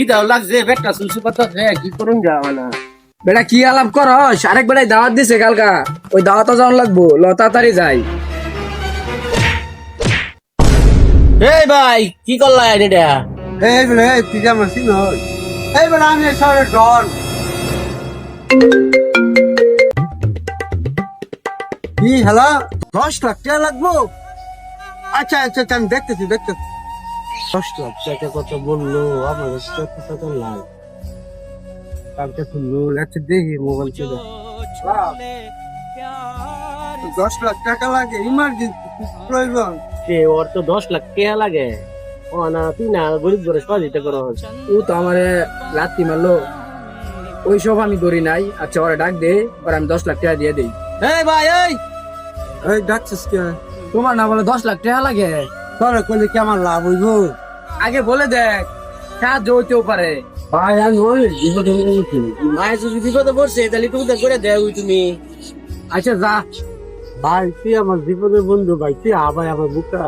ইদাও লাগছে বেটা সুসু কথা কি করুন যাওয়া না। বেটা কি আলাপ করস? আরেক বেটাই দাওয়াত দিছে কালকা, ওই দাওয়াত যাওয়ান লাগবো, তাড়াতাড়ি যাই। এই ভাই কি করলা এটা? এই বলে তুই যেমন চিনস এই বলে আমি শহরের ডন। কি হ্যালো, 10 লাখ টাকা লাগবো? আচ্ছা আচ্ছা আচ্ছা, আমি দেখতেছি 10 লাখ টাকা কথা বললো আমার কথা তো নাই। কালকে শুনলো আচ্ছা দেখি মোবাইল ছিল 10 লাখ টাকা লাগে, ইমার্জেন্সি প্রয়োজন। ওর তো 10 লাখ টাকা লাগে। ও না তুই না গরিব করে সহযোগিতা করো। ও তো আমারে লাত্তি মারলো, ওইসব আমি করি নাই। আচ্ছা ওরা ডাক দে, আর আমি 10 লাখ টাকা দিয়ে দিই। এই ভাই এই ডাকছিস কে? তোমার না বলে 10 লাখ টাকা লাগে? তোরা করলে কি আমার লাভ হইব? আগে বলে দেখ, সাহায্য হইতেও পারে। ভাই আমি ওই বিপদে পড়েছি। মায়ের যদি বিপদে পড়ছে তাহলে একটু উদ্ধার করে দেও তুমি। আচ্ছা যা। ভাই তুই আমার বিপদের বন্ধু, ভাই তুই আবার আমার বুকটা